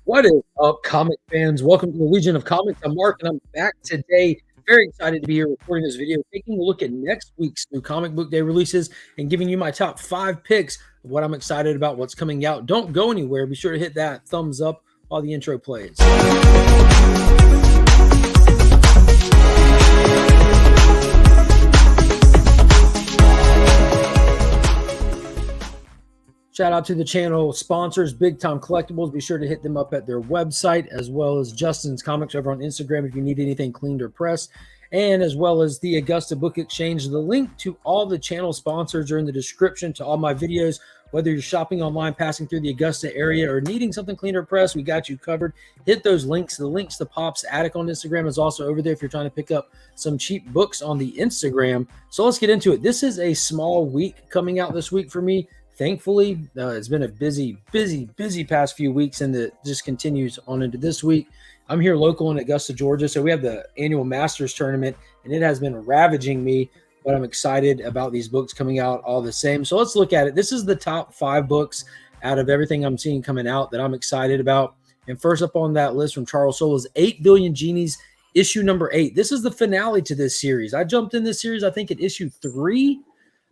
What is up, comic fans? Welcome to the Legion of Comics. I'm Mark, and I'm back today. Very excited to be here recording this video, taking a look at next week's new comic book day releases and giving you my top 5 picks of what I'm excited about, what's coming out. Don't go anywhere. Be sure to hit that thumbs up while the intro plays. Shout out to the channel sponsors, Big Time Collectibles. Be sure to hit them up at their website, as well as JustinComicx over on Instagram if you need anything cleaned or pressed, and as well as the Augusta Book Exchange. The link to all the channel sponsors are in the description to all my videos. Whether you're shopping online, passing through the Augusta area, or needing something cleaned or pressed, we got you covered. Hit those links. The links to Pop's Attic on Instagram is also over there if you're trying to pick up some cheap books on the Instagram. So let's get into it. This is a small week coming out this week for me. Thankfully, it's been a busy past few weeks, and it just continues on into this week. I'm here local in Augusta, Georgia, so we have the annual Masters tournament, and it has been ravaging me, but I'm excited about these books coming out all the same. So let's look at it. This is the top 5 books out of everything I'm seeing coming out that I'm excited about. And first up on that list from Charles Soule is 8 Billion Genies, issue number 8. This is the finale to this series. I jumped in this series, I think, at issue 3.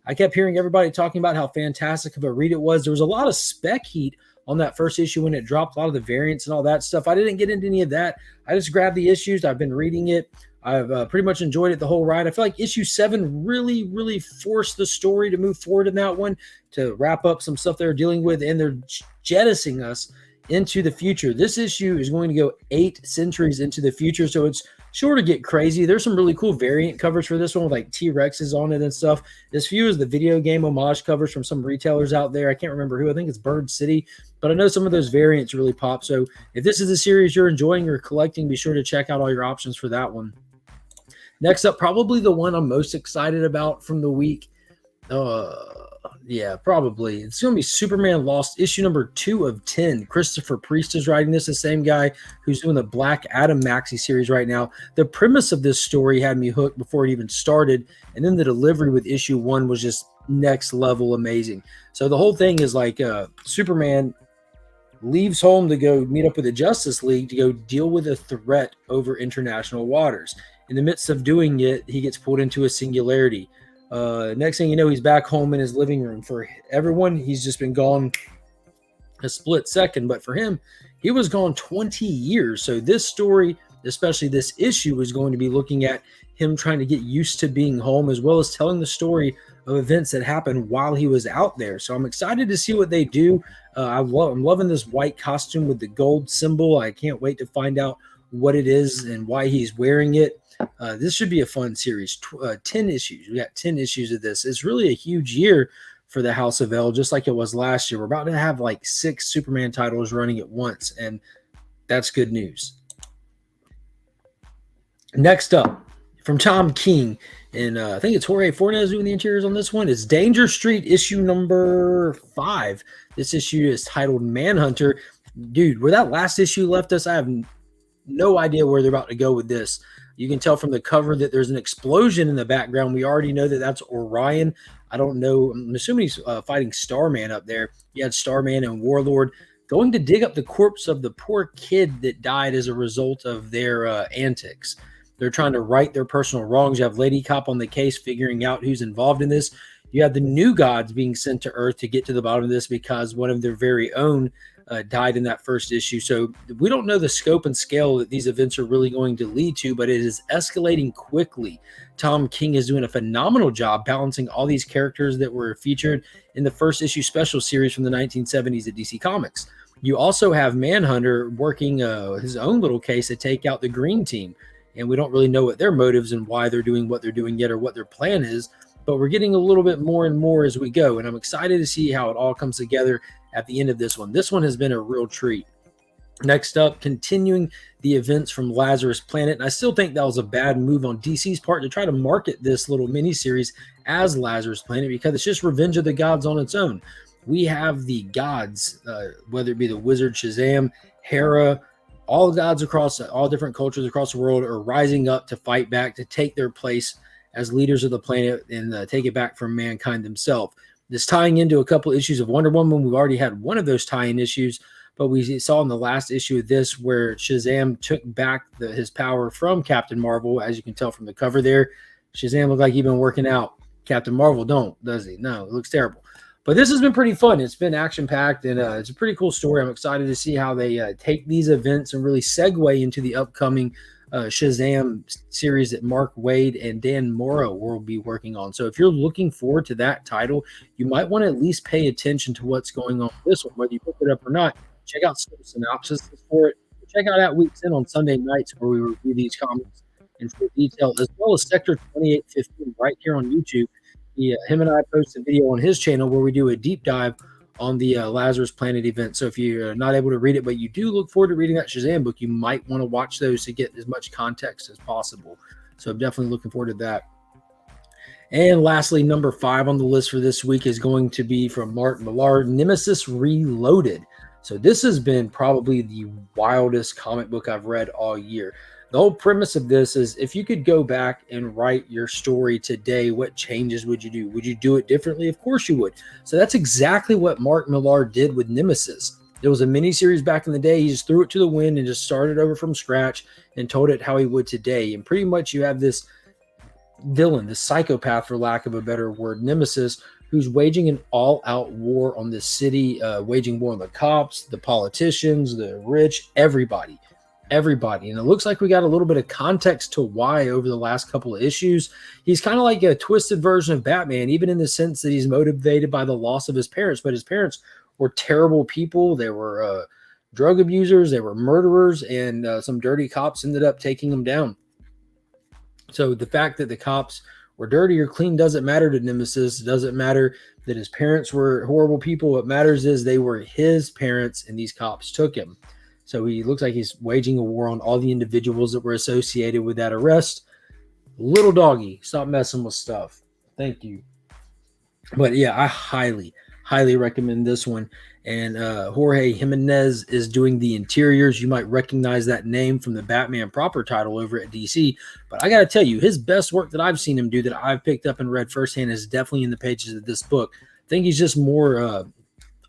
I kept hearing everybody talking about how fantastic of a read it was. There was a lot of spec heat on that first issue when it dropped, a lot of the variants and all that stuff. I didn't get into any of that. I just grabbed the issues. I've been reading it. I've pretty much enjoyed it the whole ride. I feel like issue 7 really forced the story to move forward in that one, to wrap up some stuff they're dealing with, and they're jettisoning us into the future. This issue is going to go 8 centuries into the future, so it's sure to get crazy. There's some really cool variant covers for this one with like T-Rexes on it and stuff. As few as the video game homage covers from some retailers out there. I can't remember who. I think it's Bird City, but I know some of those variants really pop. So if this is a series you're enjoying or collecting, be sure to check out all your options for that one. Next up, probably the one I'm most excited about from the week. Yeah, probably. It's going to be Superman Lost, issue number 2 of 10. Christopher Priest is writing this, the same guy who's doing the Black Adam maxi series right now. The premise of this story had me hooked before it even started, and then the delivery with issue 1 was just next level amazing. So the whole thing is like Superman leaves home to go meet up with the Justice League to go deal with a threat over international waters. In the midst of doing it, he gets pulled into a singularity. Next thing you know, he's back home in his living room. For everyone, he's just been gone a split second, but for him, he was gone 20 years. So this story, especially this issue, is going to be looking at him trying to get used to being home, as well as telling the story of events that happened while he was out there. So I'm excited to see what they do. I'm loving this white costume with the gold symbol. I can't wait to find out what it is and why he's wearing it. This should be a fun series. 10 issues. We got 10 issues of this. It's really a huge year for the House of L, just like it was last year. We're about to have like 6 Superman titles running at once, and that's good news. Next up, from Tom King, and I think it's Jorge Fornes doing the interiors on this one, is Danger Street, issue number 5. This issue is titled Manhunter. Dude, where that last issue left us, I have no idea where they're about to go with this. You can tell from the cover that there's an explosion in the background. We already know that that's Orion. I don't know. I'm assuming he's fighting Starman up there. You had Starman and Warlord going to dig up the corpse of the poor kid that died as a result of their antics. They're trying to right their personal wrongs. You have Lady Cop on the case figuring out who's involved in this. You have the New Gods being sent to Earth to get to the bottom of this because one of their very own died in that first issue. So we don't know the scope and scale that these events are really going to lead to, but it is escalating quickly. Tom King is doing a phenomenal job balancing all these characters that were featured in the first issue special series from the 1970s at DC Comics. You also have Manhunter working his own little case to take out the Green Team, and we don't really know what their motives and why they're doing what they're doing yet, or what their plan is, but we're getting a little bit more and more as we go, and I'm excited to see how it all comes together at the end of this one. This one has been a real treat. Next up, continuing the events from Lazarus Planet, and I still think that was a bad move on DC's part to try to market this little mini-series as Lazarus Planet, because it's just Revenge of the Gods on its own. We have the gods, whether it be the Wizard, Shazam, Hera, all gods across all different cultures across the world are rising up to fight back, to take their place as leaders of the planet and take it back from mankind themselves. This tying into a couple issues of Wonder Woman. We've already had one of those tie-in issues, but we saw in the last issue of this where Shazam took back his power from Captain Marvel. As you can tell from the cover there, Shazam looked like he'd been working out. Captain Marvel don't, does he? No, it looks terrible. But this has been pretty fun. It's been action-packed, and it's a pretty cool story. I'm excited to see how they take these events and really segue into the upcoming Shazam series that Mark Waid and Dan Morrow will be working on. So if you're looking forward to that title, you might want to at least pay attention to what's going on with this one. Whether you pick it up or not, check out some synopsis for it. Check out At Week's In on Sunday nights where we review these comics in full detail, as well as Sector 2815 right here on YouTube. Him and I post a video on his channel where we do a deep dive on the Lazarus Planet event. So if you're not able to read it, but you do look forward to reading that Shazam book, you might want to watch those to get as much context as possible. So I'm definitely looking forward to that. And lastly, number 5 on the list for this week is going to be from Mark Millar, Nemesis Reloaded. So this has been probably the wildest comic book I've read all year. The whole premise of this is if you could go back and write your story today, what changes would you do? Would you do it differently? Of course you would. So that's exactly what Mark Millar did with Nemesis. It was a miniseries back in the day. He just threw it to the wind and just started over from scratch and told it how he would today. And pretty much you have this villain, this psychopath, for lack of a better word, Nemesis, who's waging an all-out war on this city, waging war on the cops, the politicians, the rich, everybody. And it looks like we got a little bit of context to why over the last couple of issues. He's kind of like a twisted version of Batman, even in the sense that he's motivated by the loss of his parents. But his parents were terrible people. They were drug abusers. They were murderers. And some dirty cops ended up taking him down. So the fact that the cops were dirty or clean doesn't matter to Nemesis. It doesn't matter that his parents were horrible people. What matters is they were his parents and these cops took him. So he looks like he's waging a war on all the individuals that were associated with that arrest. Little doggy, stop messing with stuff. Thank you. But yeah, I highly recommend this one. And Jorge Jimenez is doing the interiors. You might recognize that name from the Batman proper title over at DC. But I got to tell you, his best work that I've seen him do that I've picked up and read firsthand is definitely in the pages of this book. I think he's just more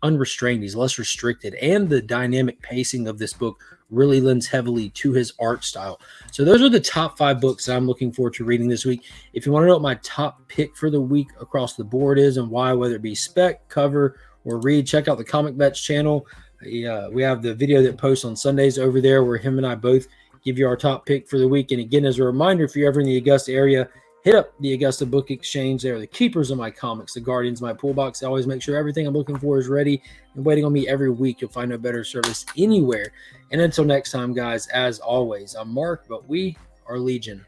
unrestrained. He's less restricted, and the dynamic pacing of this book really lends heavily to his art style. So those are the top 5 books that I'm looking forward to reading this week. If you want to know what my top pick for the week across the board is and why, whether it be spec, cover, or read, check out the Comic Vets channel. We have the video that posts on Sundays over there where him and I both give you our top pick for the week. And again, as a reminder, if you're ever in the Augusta area, hit up the Augusta Book Exchange. They're the keepers of my comics, the guardians of my pool box. I always make sure everything I'm looking for is ready and waiting on me every week. You'll find no better service anywhere. And until next time, guys, as always, I'm Mark, but we are Legion.